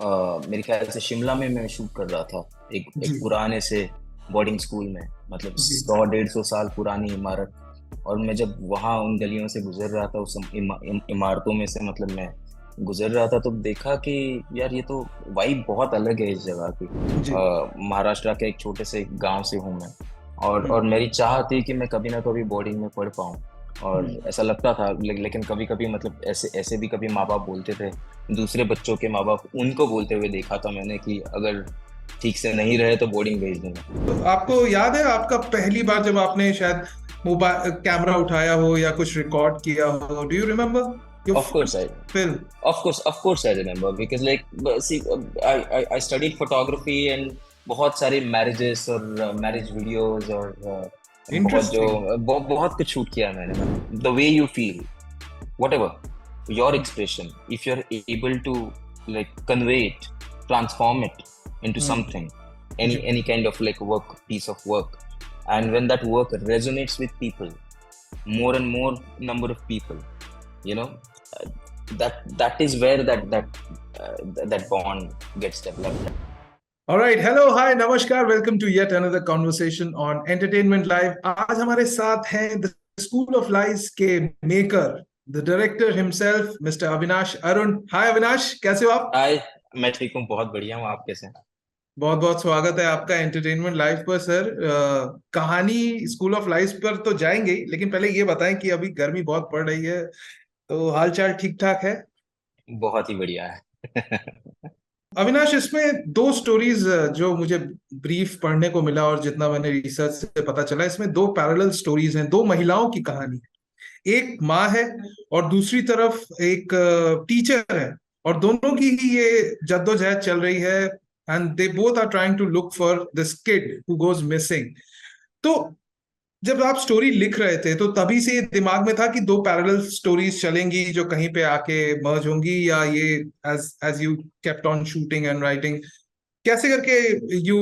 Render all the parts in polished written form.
मेरे ख्याल से शिमला में मैं शूट कर रहा था। एक जी पुराने से बोर्डिंग स्कूल में, मतलब जी। 100-150 साल पुरानी इमारत। और मैं जब वहाँ उन गलियों से गुजर रहा था, उस इमारतों में से मतलब मैं गुजर रहा था, तो देखा कि यार ये तो वाइब बहुत अलग है इस जगह की। जी। महाराष्ट्र के एक छोटे से गांव से हूँ मैं। और हम्म मेरी चाह थी कि मैं कभी ना कभी बोर्डिंग में पढ़ पाऊँ। और हम्म। ऐसा लगता था, लेकिन कभी कभी मतलब ऐसे ऐसे भी कभी माँ बाप बोलते थे, दूसरे बच्चों के माँ बाप उनको बोलते हुए देखा था मैंने कि अगर ठीक से नहीं रहे तो बोर्डिंग भेज दूंगा। तो आपको याद है आपका पहली बार जब आपने शायद मोबाइल कैमरा उठाया हो या कुछ रिकॉर्ड किया हो? Do you remember your Of course I first film? of course I remember, because like see, I studied photography, and बहुत सारे मैरिजेस और मैरिज वीडियोस और बहुत जो इंटरेस्टिंग। बहुत कुछ शूट किया है मैंने। The way you feel, whatever your expression, if you're able to like convey it, transform it into hmm. something, जी। any kind of like work, piece of work, and when that work resonates with people, more and more number of people, you know, uh, that is where that bond gets developed. Alright, hello, hi, नमस्कार, welcome to yet another conversation on Entertainment Live. आज हमारे साथ हैं the School of Life के maker, the director himself, mister Avinash Arun. Hi Avinash, कैसे हो आप? हाय, मैं ठीक हूँ, बहुत बढ़िया हूँ। आप कैसे हैं? बहुत बहुत स्वागत है आपका एंटरटेनमेंट लाइव पर सर। कहानी स्कूल ऑफ लाइफ पर तो जाएंगे ही, लेकिन पहले ये बताएं कि अभी गर्मी बहुत पड़ रही है, तो हालचाल ठीक ठाक है? बहुत ही बढ़िया है। अविनाश, इसमें दो स्टोरीज जो मुझे ब्रीफ पढ़ने को मिला और जितना मैंने रिसर्च से पता चला, इसमें दो पैरेलल स्टोरीज हैं, दो महिलाओं की कहानी है। एक माँ है और दूसरी तरफ एक टीचर है, और दोनों की ही ये जद्दोजहद चल रही है, and they both are trying to look for this kid who goes missing. तो जब आप स्टोरी लिख रहे थे तो तभी से ये दिमाग में था कि दो पैरेलल स्टोरीज चलेंगी जो कहीं पे आके मर्ज होंगी, या ये as as you kept on shooting and writing, कैसे करके you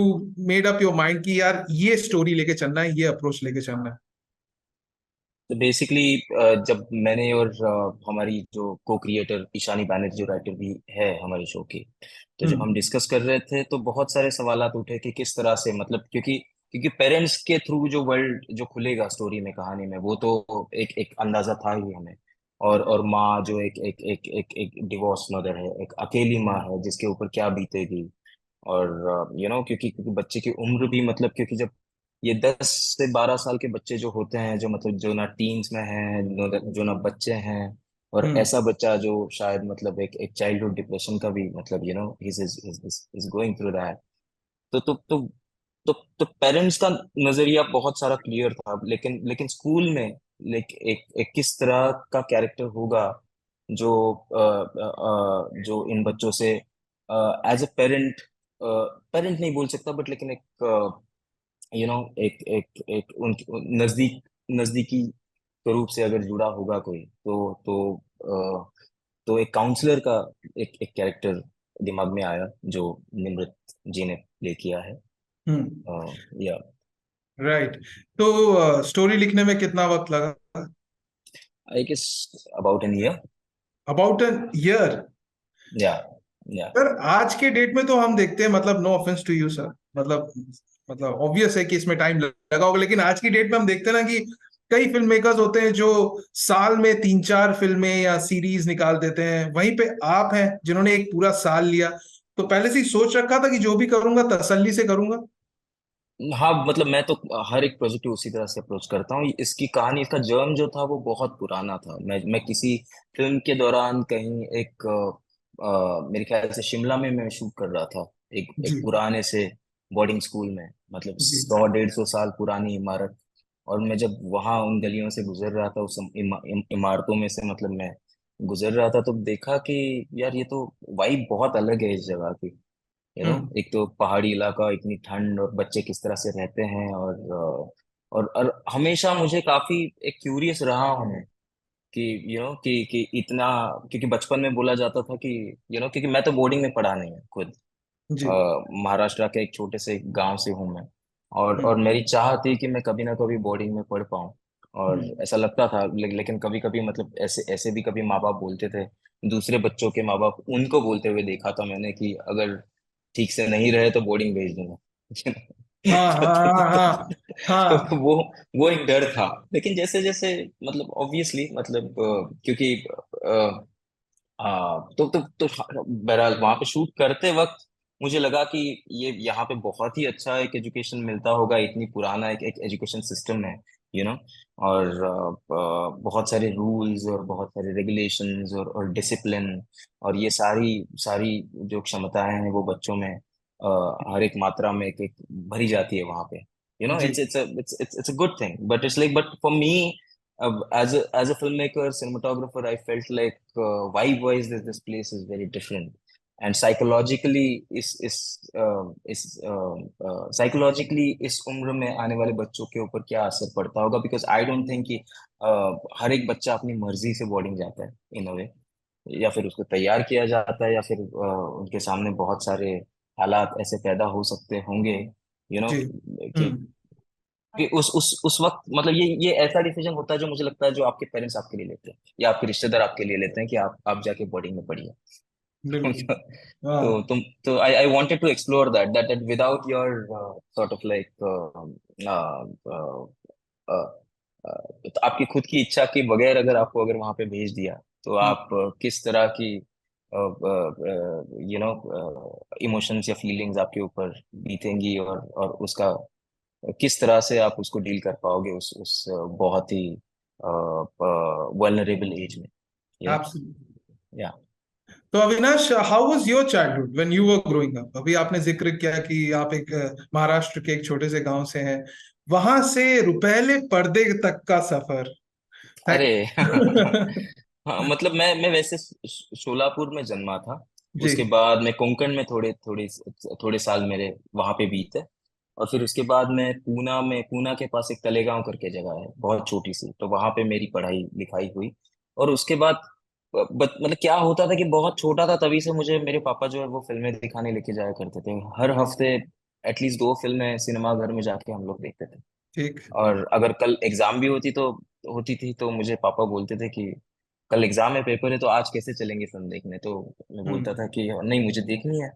made up your mind कि यार ये स्टोरी लेके चलना है, ये अप्रोच लेके चलना है? तो बेसिकली जब मैंने और हमारी जो को क्रिएटर ईशानी बैनर्जी, जो राइटर भी है हमारे शो की, तो जब हम हम्म डिस्कस कर रहे थे तो बहुत सारे सवालात उठे कि किस तरह से, मतलब क्योंकि क्योंकि पेरेंट्स के थ्रू जो वर्ल्ड जो खुलेगा स्टोरी में, कहानी में, वो तो एक एक अंदाजा था ही हमें। और माँ जो एक एक एक एक एक डिवोर्स मदर है, एक अकेली माँ है जिसके ऊपर क्या बीतेगी। और क्योंकि बच्चे की उम्र भी, मतलब क्योंकि जब ये 10 से 12 साल के बच्चे जो होते हैं, जो मतलब जो ना टीन्स में हैं, जो ना बच्चे हैं, और हम्म। ऐसा बच्चा जो शायद मतलब एक एक चाइल्डहुड डिप्रेशन का भी, मतलब इज गोइंग थ्रू दैट। तो तो तो तो पेरेंट्स का नजरिया बहुत सारा क्लियर था, लेकिन लेकिन स्कूल में एक किस तरह का कैरेक्टर होगा जो जो इन बच्चों से एज अ पेरेंट, पेरेंट नहीं बोल सकता, बट लेकिन एक एक एक एक उन नजदीकी के रूप से अगर जुड़ा होगा कोई, तो एक काउंसलर का एक कैरेक्टर दिमाग में आया, जो निम्रत जी ने प्ले किया है। हम्म। या राइट। तो स्टोरी लिखने में कितना वक्त लगा? I guess about an year. About an year? या या सर, आज के डेट में तो हम देखते हैं, मतलब no offence to you sir, मतलब ऑब्वियस है कि इसमें टाइम लगा होगा, लेकिन आज की डेट में हम देखते हैं ना कि कई फिल्म मेकर्स होते हैं जो साल में 3-4 फिल्में या सीरीज निकाल देते हैं। वहीं पे आप हैं जिन्होंने एक पूरा साल लिया, तो पहले से ही सोच रखा था कि जो भी करूंगा तसल्ली से करूंगा? हाँ, मतलब मैं तो हर एक प्रोजेक्ट को उसी तरह से अप्रोच करता हूँ। इसकी कहानी, इसका जर्म जो था वो बहुत पुराना था। मैं किसी फिल्म के दौरान कहीं मेरे ख्याल से शिमला में मैं शूट कर रहा था, जी एक पुराने से बोर्डिंग स्कूल में, मतलब जी। 100-150 साल पुरानी इमारत। और मैं जब वहाँ उन गलियों से गुजर रहा था, उस इमारतों में से मतलब मैं गुजर रहा था, तो देखा कि यार ये तो वाइब बहुत अलग है इस जगह की। हम्म एक तो पहाड़ी इलाका, इतनी ठंड, और बच्चे किस तरह से रहते हैं। और हमेशा मुझे काफी एक क्यूरियस रहा हूँ कि कि इतना, क्योंकि बचपन में बोला जाता था कि क्योंकि मैं तो बोर्डिंग में पढ़ा नहीं है खुद। जी। महाराष्ट्र के एक छोटे से गांव से हूँ मैं। और हम्म मेरी चाह थी कि मैं कभी ना कभी बोर्डिंग में पढ़ पाऊँ। और हम्म। ऐसा लगता था, लेकिन कभी कभी मतलब ऐसे ऐसे भी कभी माँ बाप बोलते थे, दूसरे बच्चों के माँ बाप उनको बोलते हुए देखा था मैंने कि अगर ठीक से नहीं रहे तो बोर्डिंग भेज दूंगा। हाँ तो, तो, हाँ तो, हाँ तो हाँ। वो एक डर था। लेकिन जैसे जैसे मतलब ऑब्वियसली मतलब क्योंकि हाँ, तो बहरहाल वहां पे शूट करते वक्त मुझे लगा कि ये यहाँ पे बहुत ही अच्छा एक एजुकेशन मिलता होगा, इतनी पुराना एक एजुकेशन सिस्टम है, यू नो। और बहुत सारे रूल्स और बहुत सारे रेगुलेशंस और डिसिप्लिन, और ये सारी सारी जो क्षमताएं हैं वो बच्चों में हर एक मात्रा में एक भरी जाती है वहां पे, यू नो। जी it's a good thing, but it's like, but for me, as a filmmaker, cinematographer, I felt like vibe wise this place is very different, and psychologically psychologically इस उम्र में आने वाले बच्चों के ऊपर क्या असर पड़ता होगा, बिकॉज आई डोंट थिंक कि हर एक बच्चा अपनी मर्जी से बोर्डिंग जाता है इन अ वे, या फिर उसको तैयार किया जाता है, या फिर उनके सामने बहुत सारे हालात ऐसे पैदा हो सकते होंगे, यू नो, जी। कि हम्म। उस वक्त मतलब ये ऐसा डिसीजन होता है जो मुझे लगता है जो आपके पेरेंट्स आपके लिए लेते हैं या आपके रिश्तेदार आपके लिए लेते हैं कि आप जाके बोर्डिंग में पढ़िए। बिल्कुल। तो हाँ। तुम तो I wanted to explore that without your sort of like तो आपकी खुद की इच्छा के बगैर अगर आपको अगर वहां पे भेज दिया, तो हम्म। आप किस तरह की यू नो इमोशंस या फीलिंग्स आपके ऊपर बीतेंगी, और उसका किस तरह से आप उसको डील कर पाओगे उस बहुत ही वल्नरेबल एज में, यू नो। एब्सोल्युटली। या तो Avinash, how was your childhood when you were growing up? अभी आपने जिक्र किया कि आप एक महाराष्ट्र के एक छोटे से गांव से हैं, वहां से रुपहले पर्दे तक का सफर है। अरे हाँ, मतलब मैं वैसे शोलापुर में जन्मा था। जी। उसके बाद मैं कोंकण में थोड़े थोड़े थोड़े साल मेरे वहां पे बीते। और फिर उसके बाद मैं पूना के पास एक तलेगांव करके जगह है बहुत छोटी सी, तो वहां पे मेरी पढ़ाई लिखाई हुई। और उसके बाद मतलब क्या होता था कि बहुत छोटा था तभी से मुझे मेरे पापा जो है वो फिल्में दिखाने लेके जाया करते थे हर हफ्ते। एटलीस्ट 2 फिल्में सिनेमा घर में जाके हम लोग देखते थे। ठीक। और अगर कल एग्जाम भी होती थी तो मुझे पापा बोलते थे कि कल एग्जाम है, पेपर है, तो आज कैसे चलेंगे फिल्म देखने। तो मैं बोलता हम्म। था कि नहीं, मुझे देखनी है।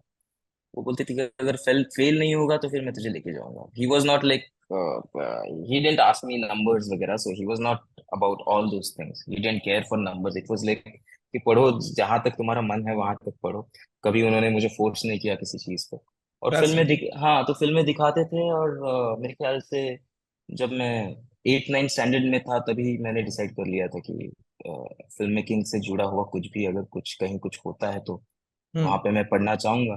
वो बोलते थे कि अगर फेल फेल नहीं होगा तो फिर मैं तुझे लेके जाऊंगा। He was not like, he didn't ask me numbers वगैरह, so he was not about all those things, he didn't care for numbers. It was like कि पढ़ो, जहां तक तुम्हारा मन है वहां तक पढ़ो। कभी उन्होंने मुझे फोर्स नहीं किया किसी चीज पे। और दैट्स हाँ, तो फिल्में दिखाते थे। और मेरे ख्याल से जब मैं 8 9 स्टैंडर्ड में था तभी मैंने डिसाइड कर लिया था कि फिल्म मेकिंग से जुड़ा हुआ कुछ भी अगर कुछ कहीं कुछ होता है तो वहां हम्म। पे मैं पढ़ना चाहूंगा।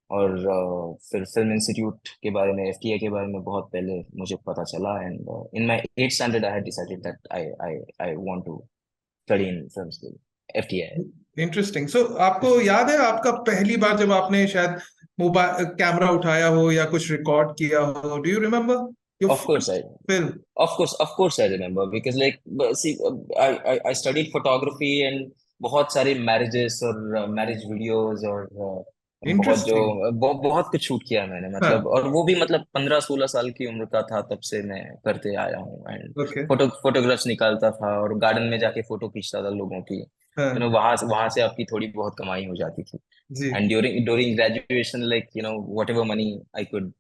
और फिर फिल्म इंस्टीट्यूट के बारे में, एफटीए के बारे में बहुत पहले मुझे पता चला। And in my 8th standard I had decided that I want to study in film school, FTI. Interesting. So आपको याद है आपका पहली बार जब आपने शायद मोबाइल कैमरा उठाया हो या कुछ रिकॉर्ड किया हो? Do you remember your of course I first film? of course I remember, because like see, I studied photography, and बहुत सारे मैरिजेस और मैरिज वीडियोस और बहुत इंटरेस्टिंग। बहुत कुछ शूट किया है मैंने, मतलब। हाँ। और वो भी मतलब 15 16 साल की उम्र का था तब से मैं करते आया हूँ। And okay. फोटोग्राफ्स निकालता था और गार्डन में जाके फोटो खींचता था लोगों की, हाँ। वहां से आपकी थोड़ी बहुत कमाई हो जाती थी। जी। And during graduation, like whatever money I could,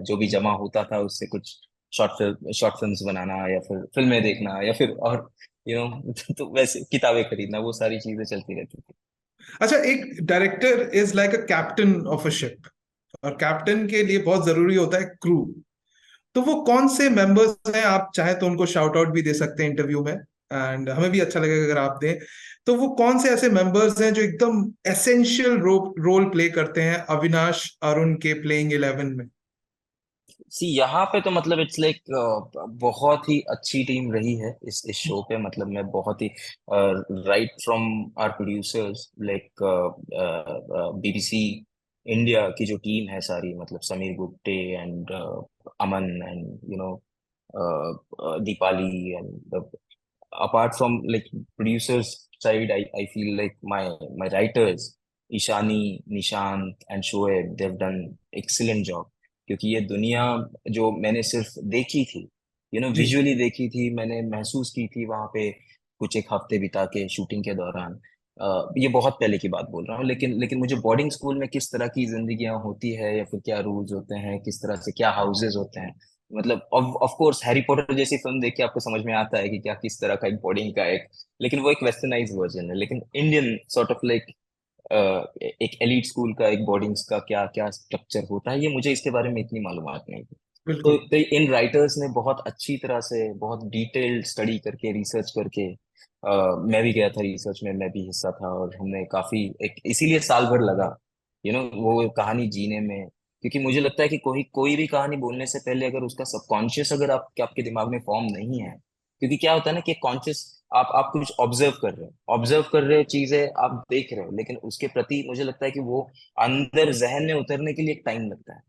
जो भी जमा होता था उससे कुछ शॉर्ट फिल्म्स बनाना, या फिर फिल्में देखना, या फिर और तो वैसे किताबें खरीदना, वो सारी चीजें चलती रहती थी। अच्छा, एक director is like a captain of a ship, और कैप्टन के लिए बहुत जरूरी होता है क्रू। तो वो कौन से मेंबर्स हैं? आप चाहे तो उनको शाउट आउट भी दे सकते हैं इंटरव्यू में, एंड हमें भी अच्छा लगेगा अगर आप दें। तो वो कौन से ऐसे मेंबर्स हैं जो एकदम एसेंशियल रोल प्ले करते हैं अविनाश अरुण के प्लेइंग 11 में? सी यहाँ पे तो मतलब इट्स लाइक बहुत ही अच्छी टीम रही है इस शो पे। मतलब मैं बहुत ही right from our producers, like BBC India की जो टीम है सारी, मतलब Sameer Gupte and Aman and Deepali, and apart from like producers side, I feel like my writers Ishani, Nishant and Shoaib, they've done excellent job। क्योंकि ये दुनिया जो मैंने सिर्फ देखी थी, जी विजुअली देखी थी, मैंने महसूस की थी वहां पे कुछ एक हफ्ते बिता के शूटिंग के दौरान। ये बहुत पहले की बात बोल रहा हूँ, लेकिन लेकिन मुझे बोर्डिंग स्कूल में किस तरह की जिंदगियां होती है, या फिर क्या रूल्स होते हैं, किस तरह से क्या हाउसेज होते हैं, मतलब ऑफ कोर्स हैरी पॉटर जैसी फिल्म देख के आपको समझ में आता है कि क्या किस तरह का एक बोर्डिंग का एक, लेकिन वो एक वेस्टर्नाइज वर्जन है। लेकिन इंडियन सॉर्ट ऑफ लाइक एक एलीट स्कूल का एक बोर्डिंग्स का क्या क्या स्ट्रक्चर होता है, ये मुझे इसके बारे में इतनी मालूमात नहीं थी। बिल्कुल। तो इन राइटर्स ने बहुत अच्छी तरह से, बहुत डिटेल्ड स्टडी करके, रिसर्च करके, मैं भी गया था रिसर्च में, मैं भी हिस्सा था, और हमने काफी एक इसीलिए साल भर लगा वो कहानी जीने में। क्योंकि मुझे लगता है कि कोई कोई भी कहानी बोलने से पहले अगर उसका सबकॉन्शियस अगर आपके दिमाग में फॉर्म नहीं है, क्योंकि क्या होता है ना कि कॉन्शियस आप कुछ ऑब्जर्व कर रहे हो, चीजें आप देख रहे हो, लेकिन उसके प्रति मुझे लगता है कि वो अंदर जहन में उतरने के लिए एक टाइम लगता है।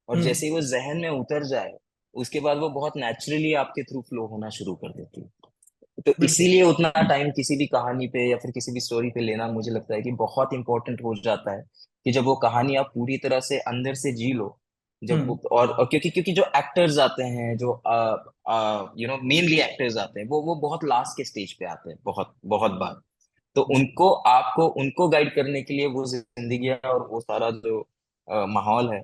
और हम्म जैसे ही वो जहन में उतर जाए, उसके बाद वो बहुत नेचुरली आपके थ्रू फ्लो होना शुरू कर देती है। तो बिल्कुल। इसीलिए उतना टाइम किसी भी कहानी पे या फिर किसी भी स्टोरी पे लेना मुझे लगता है कि बहुत इंपॉर्टेंट हो जाता है, कि जब वो कहानी आप पूरी तरह से अंदर से जी लो, जब हम्म वो और क्योंकि क्योंकि जो एक्टर्स आते हैं, जो मेनली एक्टर्स आते हैं, वो बहुत लास्ट के स्टेज पे आते हैं, बहुत बहुत बार। तो जी उनको आपको उनको गाइड करने के लिए वो जिंदगी और वो सारा जो माहौल है,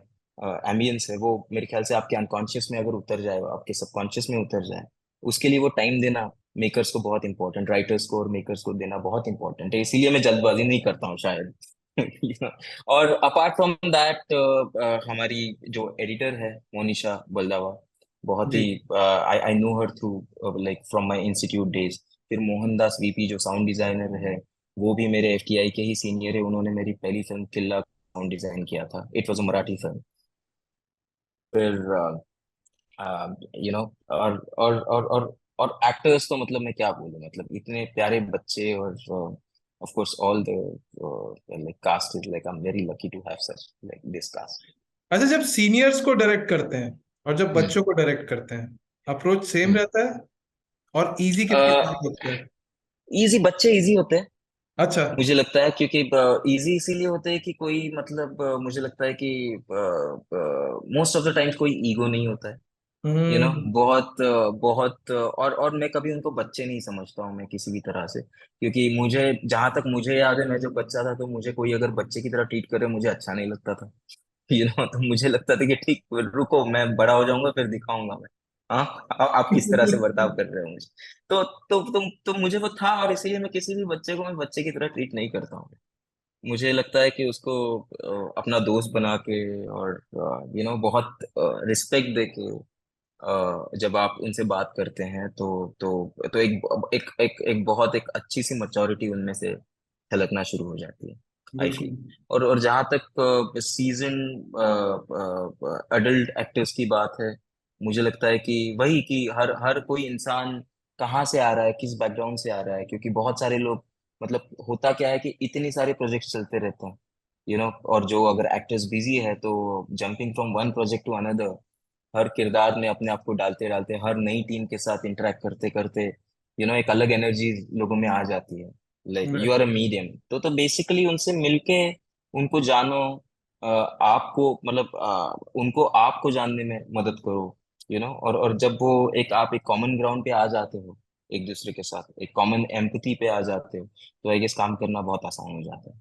एम्बियंस है, वो मेरे ख्याल से आपके अनकॉन्शियस में अगर उतर जाए, आपके सबकॉन्शियस में उतर जाए, उसके लिए वो टाइम देना मेकर्स को बहुत इंपॉर्टेंट, राइटर्स को और मेकर्स को देना बहुत इंपॉर्टेंट है। इसीलिए मैं जल्दबाजी नहीं करता हूँ शायद। You know? और अपार्ट फ्रॉम दैट, हमारी जो एडिटर है मोनिशा बलदावा, बहुत ही, जी। I I know her through like from my institute days. फिर मोहनदास वीपी जो साउंड डिजाइनर है, वो भी मेरे एफटीआई के ही सीनियर है, उन्होंने मेरी पहली फिल्म किल्ला साउंड डिजाइन किया था, it was a Marathi film. फिर यू नो और एक्टर्स तो मतलब मैं क्या बोलूं, मतलब इतने प्यारे बच्चे, और of course all the like cast is like I am very lucky to have such like this cast. अच्छा, जब सीनियर्स को डायरेक्ट करते हैं और जब हम्म बच्चों को डायरेक्ट करते हैं, अप्रोच सेम हम्म रहता है? और इजी कितनी बार होता है? इजी, बच्चे इजी होते हैं अच्छा। मुझे लगता है, क्योंकि इजी इसीलिए होते हैं कि कोई मतलब मुझे लगता है कि मोस्ट ऑफ द टाइम्स कोई ईगो नहीं होता है, हम्म बहुत बहुत और मैं कभी उनको बच्चे नहीं समझता हूँ मैं किसी भी तरह से, क्योंकि मुझे जहां तक मुझे याद है, मैं जब बच्चा था तो मुझे कोई अगर बच्चे की तरह ट्रीट करे मुझे अच्छा नहीं लगता था। तो मुझे लगता था कि ठीक, रुको, मैं बड़ा हो जाऊंगा फिर दिखाऊंगा मैं, हाँ, आप किस तरह से बर्ताव कर रहे हो मुझे। तो मुझे वो था, और इसीलिए मैं किसी भी बच्चे को मैं बच्चे की तरह ट्रीट नहीं करता हूँ। मुझे लगता है कि उसको अपना दोस्त बना के, और बहुत रिस्पेक्ट दे के, जब आप उनसे बात करते हैं, तो एक बहुत एक अच्छी सी मैच्योरिटी उनमें से झलकना शुरू हो जाती है, आई फील। बिल्कुल। और जहाँ तक सीजन अडल्ट एक्टर्स की बात है, मुझे लगता है कि वही कि हर हर कोई इंसान कहाँ से आ रहा है, किस बैकग्राउंड से आ रहा है, क्योंकि बहुत सारे लोग, मतलब होता क्या है कि इतने सारे प्रोजेक्ट्स चलते रहते हैं, और जो अगर एक्टर्स बिजी है तो jumping from one project to another, हर किरदार में अपने आप को डालते डालते, हर नई टीम के साथ इंटरेक्ट करते करते, एक अलग एनर्जी लोगों में आ जाती है, like you are a medium. तो बेसिकली उनसे मिलके उनको जानो, आपको मतलब उनको आपको जानने में मदद करो, और जब वो आप एक कॉमन ग्राउंड पे आ जाते हो, एक दूसरे के साथ एक कॉमन एम्पैथी पे आ जाते हो, तो आई गेस काम करना बहुत आसान हो जाता है।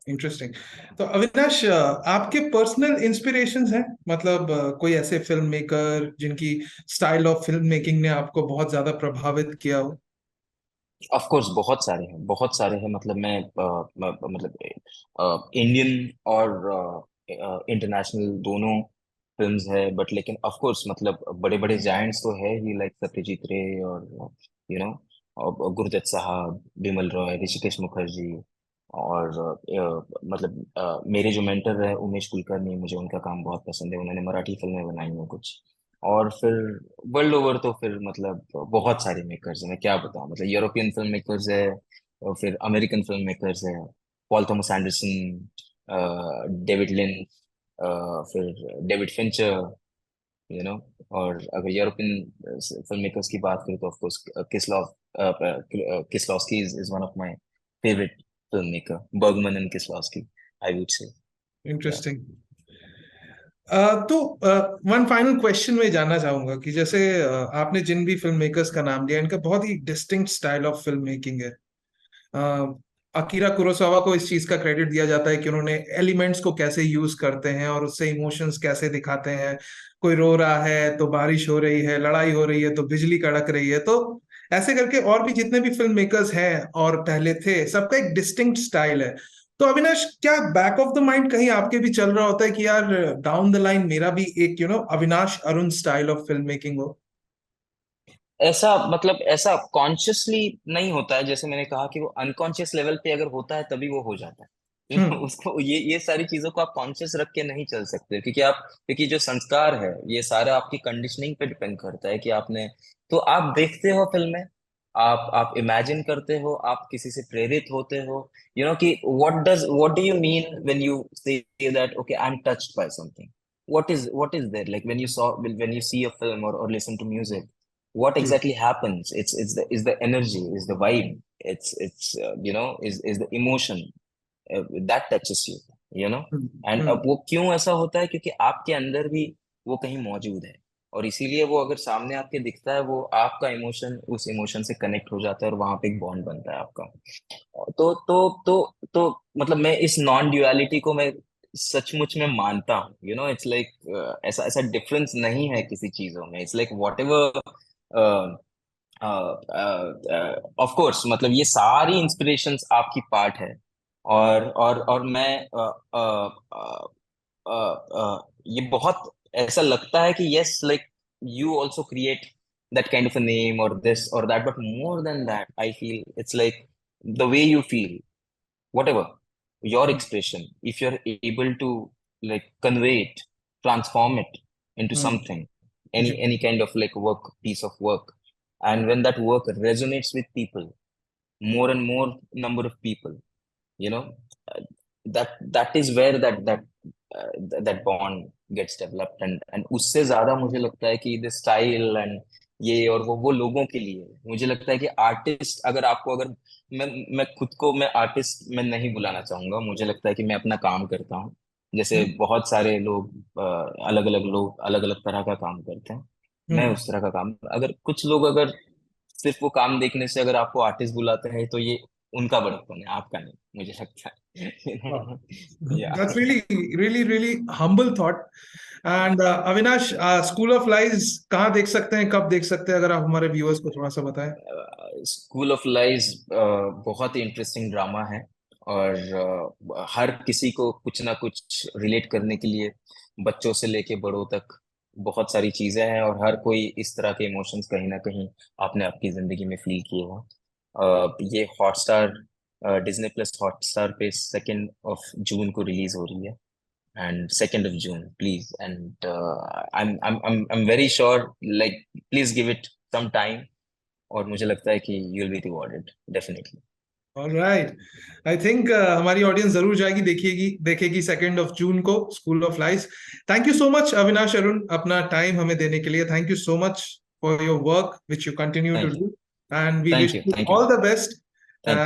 इंटरेस्टिंग। तो अविनाश, आपके पर्सनल इंस्पिरेशंस हैं? मतलब कोई ऐसे फिल्म मेकर जिनकी स्टाइल ऑफ फिल्म मेकिंग ने आपको बहुत ज्यादा प्रभावित किया हो? ऑफ कोर्स बहुत सारे हैं, बहुत सारे हैं, मतलब मैं मतलब इंडियन और इंटरनेशनल दोनों फिल्म्स है, बट लेकिन ऑफ कोर्स मतलब बड़े बड़े जायंट्स तो है ही, लाइक सत्यजीत रे, और यू नो गुरदत्त साहब, बिमल रॉय, ऋषिकेश मुखर्जी, और मतलब मेरे जो मेंटर है उमेश कुलकर्णी, मुझे उनका काम बहुत पसंद है, उन्होंने मराठी फिल्में बनाई हैं कुछ। और फिर वर्ल्ड ओवर तो फिर मतलब बहुत सारे मेकर्स हैं, मैं क्या बताऊं, मतलब यूरोपियन फिल्म मेकर्स है, और फिर अमेरिकन फिल्म मेकर्स है, Paul Thomas Anderson, David Lynch, फिर डेविड फिंचर, यू नो और अगर यूरोपियन फिल्म मेकर्स की बात करें तो of course Kieslow Kieslowski is one of my favourite film maker, Bergman and Kieslowski, I would say. Interesting. तो one final question में जानना चाहूंगा कि जैसे आपने जिन भी फिल्म मेकर्स का नाम लिया, इनका बहुत ही distinct style of film making है। अकीरा कुरोसावा को इस चीज का क्रेडिट दिया जाता है कि उन्होंने एलिमेंट्स को कैसे यूज करते हैं और उससे इमोशंस कैसे दिखाते हैं। कोई रो रहा है तो बारिश हो रही है, लड़ाई हो रही है तो बिजली कड़क रही है। तो ऐसे करके और भी जितने भी फिल्म मेकर्स हैं और पहले थे, सबका एक डिस्टिंक्ट स्टाइल है। तो अविनाश, क्या बैक ऑफ द माइंड कहीं आपके भी चल रहा होता है कि यार डाउन द लाइन मेरा भी एक Avinash Arun style of film making हो? ऐसा मतलब ऐसा कॉन्शियसली नहीं होता है, जैसे मैंने कहा कि वो अनकॉन्शियस लेवल पे अगर होता है तभी वो हो जाता है। हम्म। उसको ये सारी चीजों को आप कॉन्शियस रख के नहीं चल सकते, क्योंकि जो संस्कार है ये सारा आपकी कंडीशनिंग पे डिपेंड करता है कि आपने, तो आप देखते हो फिल्में, आप इमेजिन करते हो, आप किसी से प्रेरित होते हो, कि what do you mean when you say that okay I am touched bye something, what is there, like when you see a film or listen to music, what जी। exactly happens? It's the energy, is the vibe, it's is the emotion that touches you, you know hmm. and हम्म। अब वो क्यों ऐसा होता है, क्योंकि आपके अंदर भी वो कहीं मौजूद है, और इसीलिए वो अगर सामने आपके दिखता है, वो आपका इमोशन उस इमोशन से कनेक्ट हो जाता है और वहां पे एक बॉन्ड बनता है आपका। तो मतलब मैं इस नॉन ड्युअलिटी को मैं सचमुच में मानता हूँ, इट्स लाइक ऐसा ऐसा डिफरेंस नहीं है किसी चीजों में, it's like what ever. Of course मतलब ये सारी इंस्पिरेशंस आपकी पार्ट है, और मैं ये बहुत ऐसा लगता है कि yes, like you also create that kind of a name or this or that, but more than that I feel it's like the way you feel, whatever your expression, if you're able to like convey it, transform it into hmm. something, जी। any kind of like work, piece of work, and when that work resonates with people, more and more number of people, you know uh, that is where that bond gets developed, and उससे ज्यादा मुझे लगता है कि the style and ये और वो लोगों के लिए है। मुझे लगता है कि आर्टिस्ट, अगर आपको अगर मैं खुद को मैं आर्टिस्ट में नहीं बुलाना चाहूंगा, मुझे लगता है कि मैं अपना काम करता हूँ, जैसे हम्म। बहुत सारे लोग, अलग अलग लोग अलग अलग तरह का काम करते हैं। मैं हम्म। उस तरह का काम, अगर कुछ लोग अगर सिर्फ वो काम देखने से अगर आपको आर्टिस्ट बुलाते हैं, तो ये उनका बड़प्पन है, आपका नहीं, मुझे लगता Wow. है। या That's really, really, really humble thought. And Avinash, school of lies कहाँ देख सकते हैं, कब देख सकते हैं, अगर आप हमारे व्यूअर्स को थोड़ा सा बताएं? स्कूल ऑफ लाइज बहुत ही इंटरेस्टिंग ड्रामा है, और हर किसी को कुछ ना कुछ रिलेट करने के लिए, बच्चों से लेके बड़ों तक बहुत सारी चीजें हैं, और हर कोई इस तरह के इमोशंस कहीं ना कहीं आपने आपकी जिंदगी में फील किए हो। ये हॉटस्टार, डिज्नी प्लस हॉटस्टार पे 2 जून को रिलीज हो रही है, and 2 June, please, and I'm very sure, like, please give it some time, और मुझे लगता है कि you'll be rewarded definitely। Alright. I think हमारी ऑडियंस जरूर जाएगी, देखेगी देखेगी 2 जून को school of life. Thank you so much Avinash Arun, अपना टाइम हमें देने के लिए। Thank you so much for your work which you continue to Thank you, do, and we thank wish you, you thank you, all the best. thank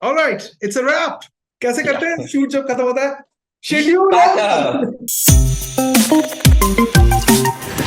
alright, it's a wrap. कैसे you। करते हैं Yeah। Shoot जब खत्म होता है? Schedule Pack up। है।